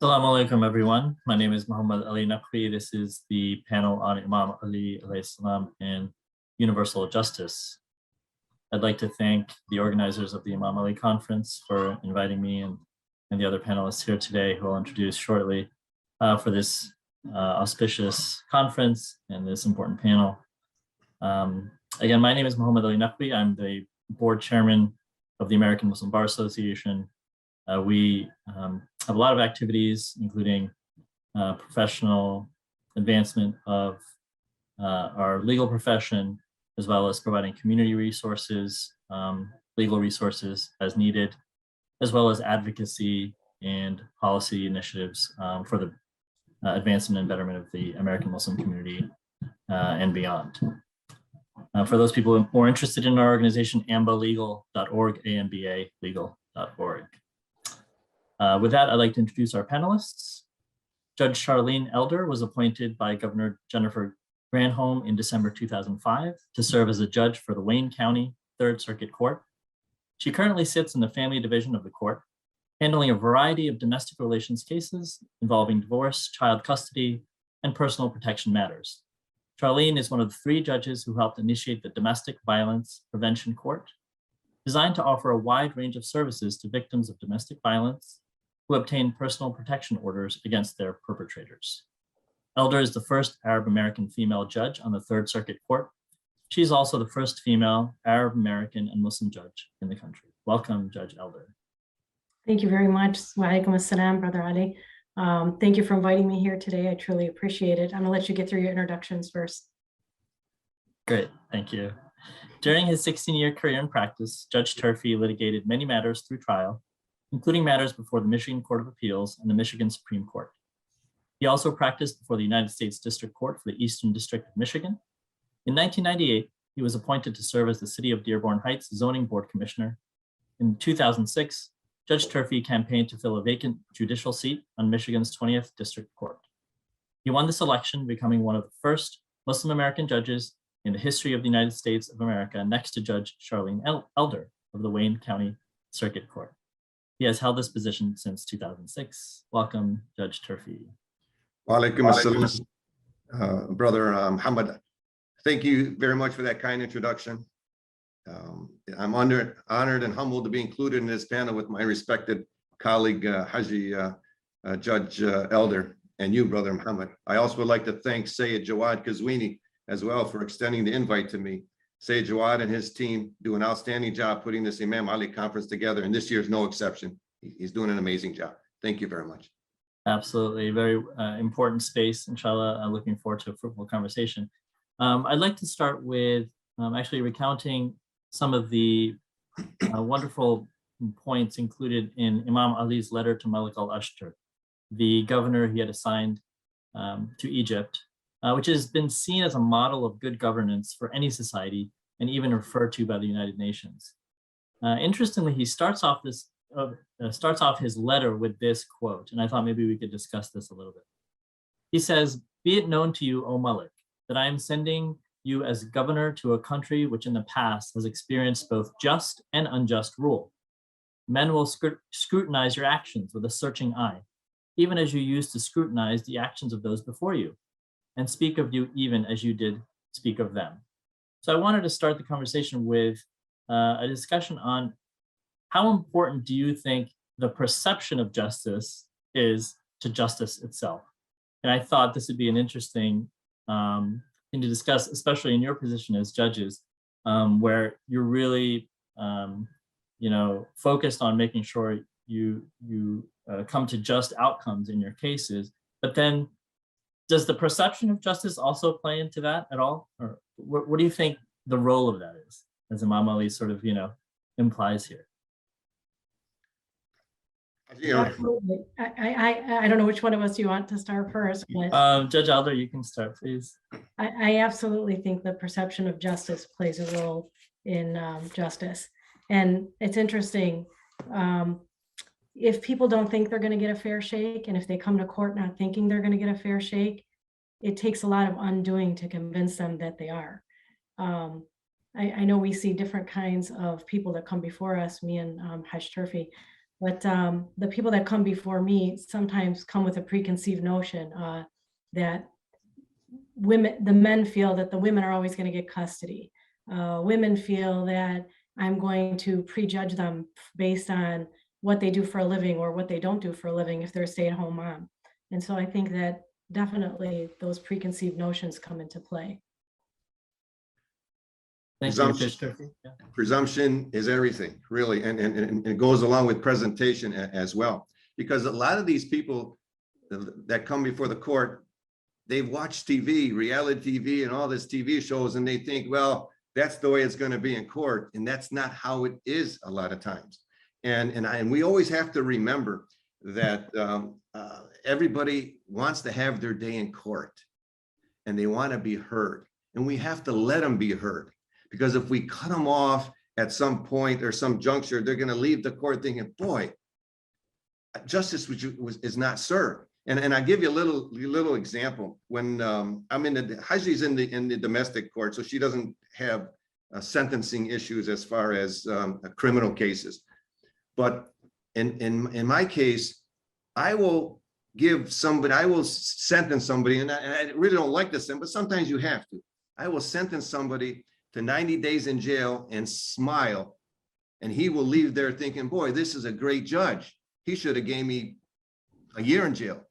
Assalamu alaikum, everyone. My name is Mohammad Ali Naquvi. This is the panel on Imam Ali alayhi salam and universal justice. I'd like to thank the organizers of the Imam Ali conference for inviting me and the other panelists here today, who I'll introduce shortly, for this auspicious conference and this important panel. Again, my name is Mohammad Ali Naquvi. I'm the board chairman of the American Muslim Bar Association. We have a lot of activities, including professional advancement of our legal profession, as well as providing community resources, legal resources as needed, as well as advocacy and policy initiatives for the advancement and betterment of the American Muslim community and beyond. For those people more interested in our organization, ambalegal.org, ambalegal.org. With that, I'd like to introduce our panelists. Judge Charlene Elder was appointed by Governor Jennifer Granholm in December 2005 to serve as a judge for the Wayne County Third Circuit Court. She currently sits in the Family Division of the court, handling a variety of domestic relations cases involving divorce, child custody, and personal protection matters. Charlene is one of the 3 judges who helped initiate the Domestic Violence Prevention Court, designed to offer a wide range of services to victims of domestic violence who obtain personal protection orders against their perpetrators. Elder is the first Arab American female judge on the Third Circuit Court. She's also the first female Arab American and Muslim judge in the country. Welcome, Judge Elder. Thank you very much. Wa alaikum assalam, Brother Ali. Thank you for inviting me here today. I truly appreciate it. I'm gonna let you get through your introductions first. Great, thank you. During his 16-year career in practice, Judge Turfe litigated many matters through trial, including matters before the Michigan Court of Appeals and the Michigan Supreme Court. He also practiced before the United States District Court for the Eastern District of Michigan. In 1998, he was appointed to serve as the City of Dearborn Heights Zoning Board Commissioner. In 2006, Judge Turfe campaigned to fill a vacant judicial seat on Michigan's 20th District Court. He won this election, becoming one of the first Muslim American judges in the history of the United States of America, next to Judge Charlene Elder of the Wayne County Circuit Court. He has held this position since 2006. Welcome, Judge Turfe. Wa alaikum assalam, Brother Mohammad. Thank you very much for that kind introduction. I'm honored and humbled to be included in this panel with my respected colleague, Haji Judge Elder, and you, Brother Mohammad. I also would like to thank Sayyid JawadQazwini as well for extending the invite to me. Sayyid Jawad and his team do an outstanding job putting this Imam Ali conference together, and this year is no exception. He's doing an amazing job. Thank you very much. Absolutely, very important space, inshallah. I'm looking forward to a fruitful conversation. I'd like to start with actually recounting some of the wonderful points included in Imam Ali's letter to Malik al-Ashtar, the governor he had assigned to Egypt, which has been seen as a model of good governance for any society and even referred to by the United Nations. Interestingly, he starts off his letter with this quote, and I thought maybe we could discuss this a little bit. He says, "Be it known to you, O Malik, that I am sending you as governor to a country which in the past has experienced both just and unjust rule. Men will scrutinize your actions with a searching eye, even as you used to scrutinize the actions of those before you, and speak of you even as you did speak of them." So I wanted to start the conversation with a discussion on how important do you think the perception of justice is to justice itself? And I thought this would be an interesting thing to discuss, especially in your position as judges, where you're really focused on making sure you come to just outcomes in your cases. But then does the perception of justice also play into that at all? Or what do you think the role of that is, as Imam Ali sort of, implies here? Absolutely. I don't know which one of us you want to start first, but Judge Elder, you can start, please. I absolutely think the perception of justice plays a role in justice. And it's interesting, if people don't think they're going to get a fair shake, and if they come to court not thinking they're going to get a fair shake, it takes a lot of undoing to convince them that they are. I know we see different kinds of people that come before us, me and Haj Turfe, But the people that come before me sometimes come with a preconceived notion that the men feel that the women are always going to get custody. Women feel that I'm going to prejudge them based on what they do for a living or what they don't do for a living if they're a stay-at-home mom. And so I think that definitely those preconceived notions come into play. Thank you, Turfe. Yeah. Presumption is everything, really, and it goes along with presentation as well. Because a lot of these people that come before the court, they've watched TV, reality TV, and all this TV shows, and they think, well, that's the way it's going to be in court, and that's not how it is a lot of times. And we always have to remember that everybody wants to have their day in court, and they want to be heard, and we have to let them be heard. Because if we cut them off at some point or some juncture, they're going to leave the court thinking, boy, justice is not served. And I give you a little example. When I'm in the Haji's in the domestic court, so she doesn't have sentencing issues as far as criminal cases. But in my case, I will sentence somebody, and I really don't like this, but sometimes you have to. I will sentence somebody to 90 days in jail and smile, and he will leave there thinking, boy, this is a great judge. He should have gave me a year in jail.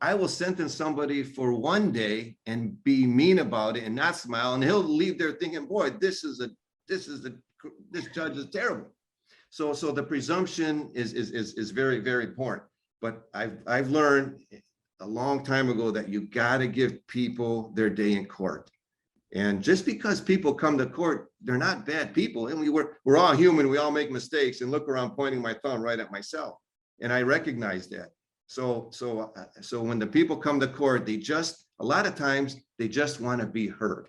I will sentence somebody for 1 day and be mean about it and not smile, and he'll leave there thinking, boy, this judge is terrible. So the presumption is very, very important. But I've learned a long time ago that you got to give people their day in court. And just because people come to court, they're not bad people. And we're all human. We all make mistakes. And look around, pointing my thumb right at myself. And I recognize that. So when the people come to court, a lot of times they just want to be heard.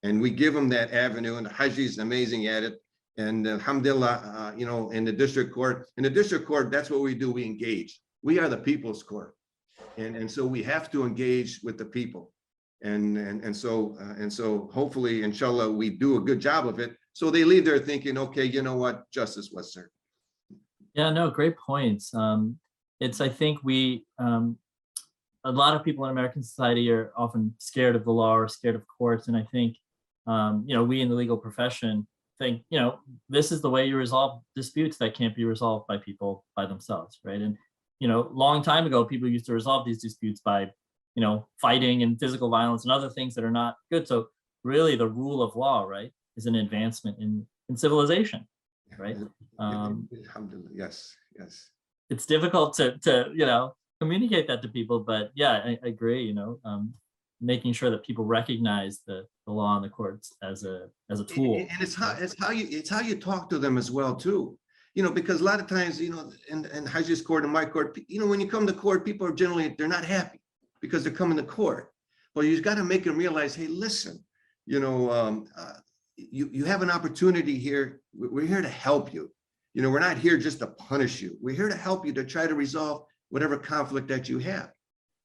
And we give them that avenue. And the Haji is amazing at it. And alhamdulillah, in the district court, that's what we do. We engage. We are the people's court. And so we have to engage with the people. And so hopefully, inshallah, we do a good job of it. So they leave there thinking, okay, you know what, justice was served. Yeah, no, great points. I think a lot of people in American society are often scared of the law or scared of courts. And I think, we in the legal profession think, this is the way you resolve disputes that can't be resolved by people by themselves, right? And, long time ago, people used to resolve these disputes by fighting and physical violence and other things that are not good. So really the rule of law, right, is an advancement in civilization, right? Yes. It's difficult to communicate that to people, but yeah, I agree, making sure that people recognize the law and the courts as a tool. And it's how you talk to them as well too. Because a lot of times, in Haji's court and my court, when you come to court, people are they're not happy, because they're coming to court. But you've got to make them realize, hey, listen, you have an opportunity here. We're here to help you. We're not here just to punish you. We're here to help you to try to resolve whatever conflict that you have.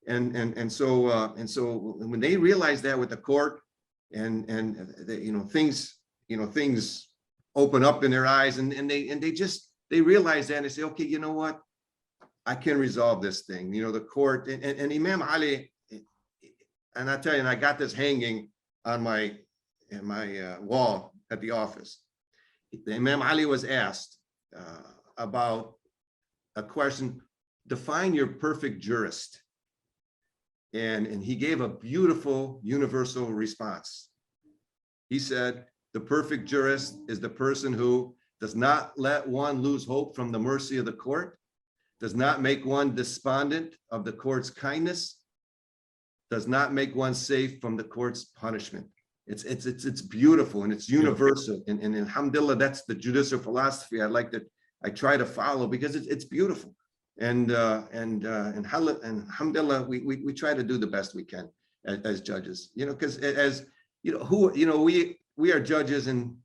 And so when they realize that with the court, and things open up in their eyes, and they realize that, and they say, okay, you know what? I can resolve this thing. The court and Imam Ali, and I tell you, and I got this hanging on my wall at the office. Imam Ali was asked about a question: define your perfect jurist. And he gave a beautiful universal response. He said, the perfect jurist is the person who does not let one lose hope from the mercy of the court, does not make one despondent of the court's kindness, does not make one safe from the court's punishment. It's beautiful, and it's universal. And alhamdulillah, that's the judicial philosophy I try to follow, because it's beautiful. And alhamdulillah, we try to do the best we can as judges, because we are judges, and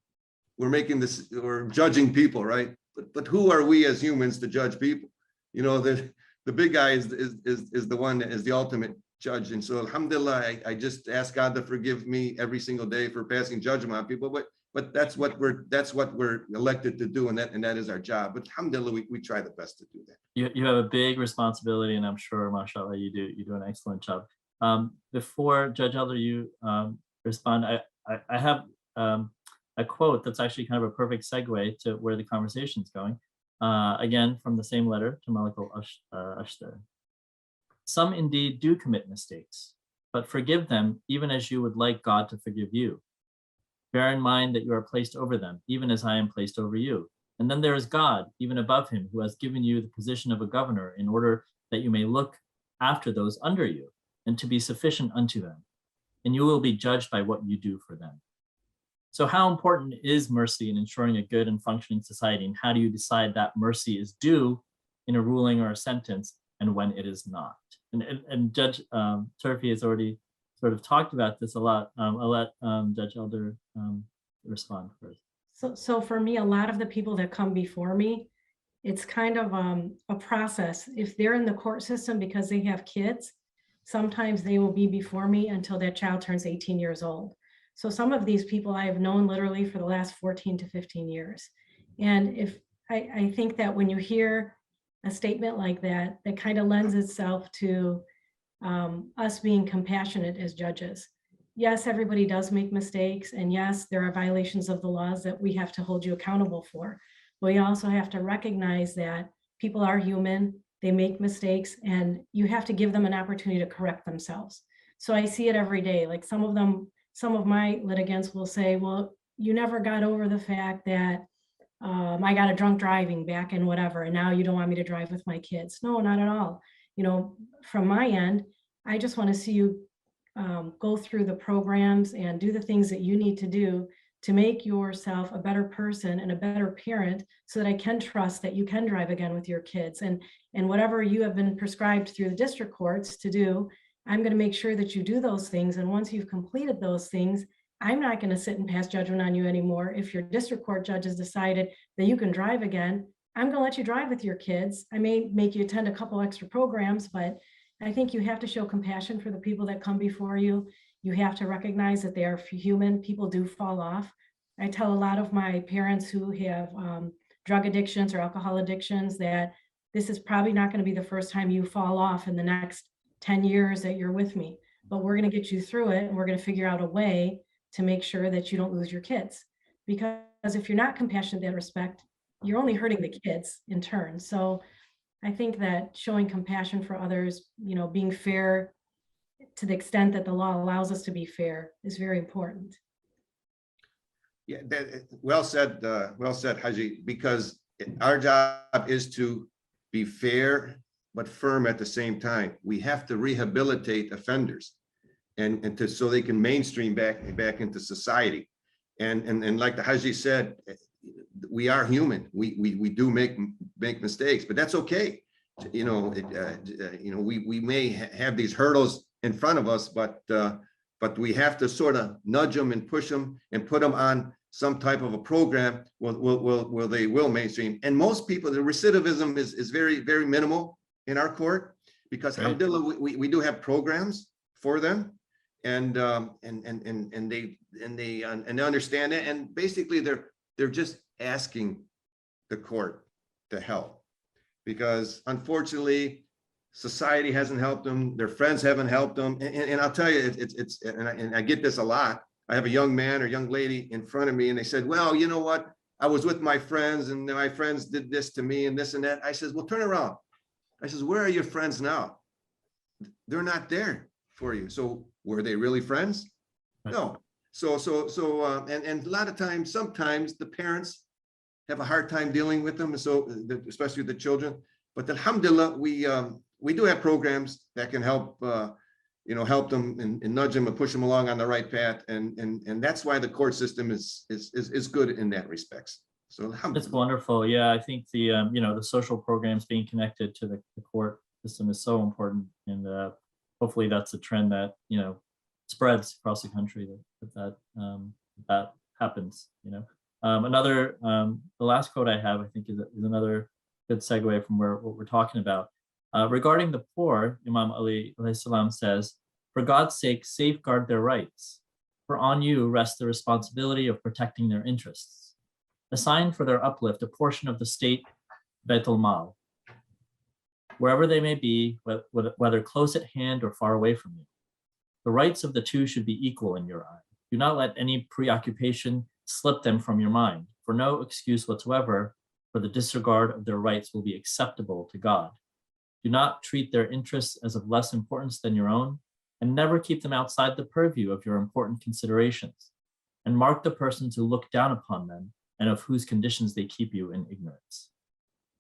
we're judging people, right? But who are we as humans to judge people? The big guy is the one that is the ultimate judge. And so alhamdulillah, I just ask God to forgive me every single day for passing judgment on people. But but that's what we're elected to do, and that is our job. But alhamdulillah, we try the best to do that. You have a big responsibility, and I'm sure, mashallah, you do an excellent job. Before Judge Elder, you respond, I have a quote that's actually kind of a perfect segue to where the conversation's going. Again, from the same letter to Malik al-Ashtar. Some indeed do commit mistakes, but forgive them even as you would like God to forgive you. Bear in mind that you are placed over them, even as I am placed over you. And then there is God, even above him, who has given you the position of a governor in order that you may look after those under you and to be sufficient unto them. And you will be judged by what you do for them. So how important is mercy in ensuring a good and functioning society? And how do you decide that mercy is due in a ruling or a sentence and when it is not? And Judge Turfe has already sort of talked about this a lot. I'll let Judge Elder respond first. So for me, a lot of the people that come before me, it's kind of a process. If they're in the court system because they have kids, sometimes they will be before me until that child turns 18 years old. So some of these people I have known literally for the last 14 to 15 years. And if I think that when you hear a statement like that, that kind of lends itself to us being compassionate as judges. Yes, everybody does make mistakes. And yes, there are violations of the laws that we have to hold you accountable for. But we also have to recognize that people are human, they make mistakes, and you have to give them an opportunity to correct themselves. So I see it every day. Like some of my litigants will say, well, you never got over the fact that I got a drunk driving back in whatever, and now you don't want me to drive with my kids. No, not at all. You know, from my end, I just want to see you go through the programs and do the things that you need to do to make yourself a better person and a better parent so that I can trust that you can drive again with your kids. And whatever you have been prescribed through the district courts to do, I'm going to make sure that you do those things. And once you've completed those things, I'm not going to sit and pass judgment on you anymore. If your district court judge has decided that you can drive again, I'm going to let you drive with your kids. I may make you attend a couple extra programs, but I think you have to show compassion for the people that come before you. You have to recognize that they are human. People do fall off. I tell a lot of my parents who have drug addictions or alcohol addictions that this is probably not going to be the first time you fall off in the next 10 years that you're with me, but we're going to get you through it. And we're going to figure out a way to make sure that you don't lose your kids. Because if you're not compassionate in that respect, you're only hurting the kids in turn. So I think that showing compassion for others, you know, being fair to the extent that the law allows us to be fair is very important. Yeah, well said, Haji, because our job is to be fair but firm at the same time. We have to rehabilitate offenders and so they can mainstream back into society. And like the Haji said, we are human. We do make mistakes, but that's okay. You know, we may have these hurdles in front of us, but we have to sort of nudge them and push them and put them on some type of a program where they will mainstream. And most people, the recidivism is very, very minimal in our court because right. Alhamdulillah, we do have programs for them, and they understand it, and basically they're just asking the court to help, because unfortunately society hasn't helped them, their friends haven't helped them, and I'll tell you, and I get this a lot. I have a young man or young lady in front of me, and they said, well, you know what, I was with my friends and my friends did this to me and this and that. I says, well, turn around. I says, where are your friends now? They're not there for you. So were they really friends? No. So and a lot of times, sometimes the parents have a hard time dealing with them, so especially the children. But alhamdulillah, we do have programs that can help help them and nudge them and push them along on the right path, and that's why the court system is good in that respects. So that's wonderful. Yeah, I think the the social programs being connected to the court system is so important, and hopefully that's a trend that spreads across the country, that happens. Another the last quote I have, I think, is another good segue from what we're talking about. Regarding the poor, Imam Ali alayhi salam says, "For God's sake, safeguard their rights. For on you rests the responsibility of protecting their interests. Assign for their uplift a portion of the state Baitul Mal, wherever they may be, whether close at hand or far away from you. The rights of the two should be equal in your eye. Do not let any preoccupation slip them from your mind, for no excuse whatsoever for the disregard of their rights will be acceptable to God. Do not treat their interests as of less importance than your own, and never keep them outside the purview of your important considerations, and mark the persons who look down upon them and of whose conditions they keep you in ignorance.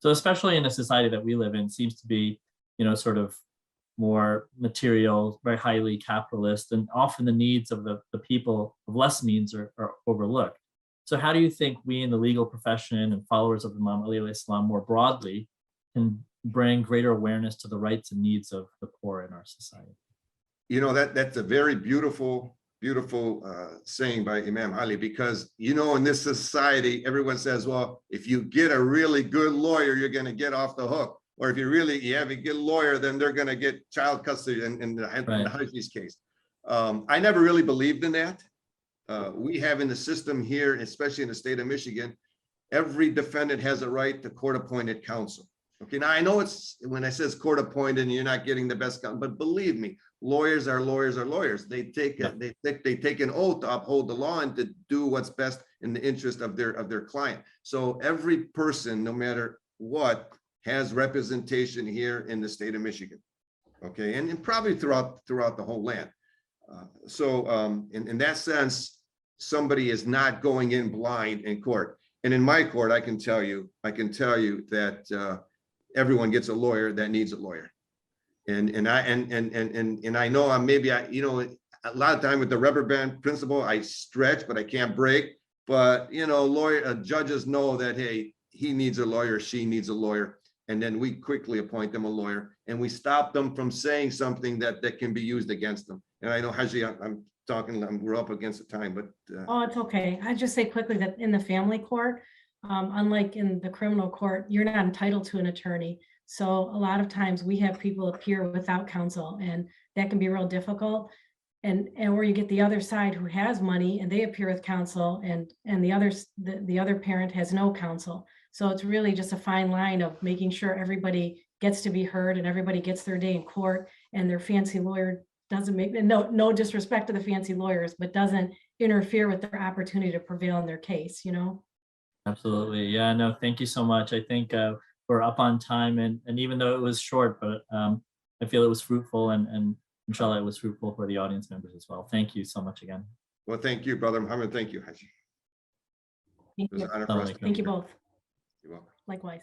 So especially in a society that we live in, seems to be, sort of more material, very highly capitalist, and often the needs of the people of less means are overlooked. So how do you think we in the legal profession and followers of Imam Ali alayhi salam more broadly can bring greater awareness to the rights and needs of the poor in our society? That's a very beautiful saying by Imam Ali, because in this society everyone says, well, if you get a really good lawyer you're going to get off the hook, or if you have a good lawyer then they're going to get child custody in the Haji's case. I never really believed in that. We have in the system here, especially in the state of Michigan, every defendant has a right to court-appointed counsel. Okay, now I know it's when I says court-appointed and you're not getting the best counsel, but believe me, lawyers are lawyers. They take an oath to uphold the law and to do what's best in the interest of their client. So every person, no matter what, has representation here in the state of Michigan. Okay, and probably throughout the whole land. So in that sense, somebody is not going in blind in court. And in my court, I can tell you that everyone gets a lawyer that needs a lawyer. And I know a lot of time with the rubber band principle, I stretch, but I can't break. But judges know that, hey, he needs a lawyer, she needs a lawyer, and then we quickly appoint them a lawyer, and we stop them from saying something that can be used against them. And I know, Haji, we're up against the time, but oh, it's okay. I just say quickly that in the family court, unlike in the criminal court, you're not entitled to an attorney. So a lot of times we have people appear without counsel, and that can be real difficult. And where you get the other side who has money and they appear with counsel, and the other parent has no counsel. So it's really just a fine line of making sure everybody gets to be heard and everybody gets their day in court, and their fancy lawyer doesn't make, no disrespect to the fancy lawyers, but doesn't interfere with their opportunity to prevail in their case, Absolutely. Yeah, no, thank you so much. I think we're up on time, and even though it was short, but I feel it was fruitful, and inshallah it was fruitful for the audience members as well. Thank you so much again. well, thank you, Brother Mohammed. Thank you, Haji. Thank It was you. an honor for us. Thank you both. You're welcome. Likewise.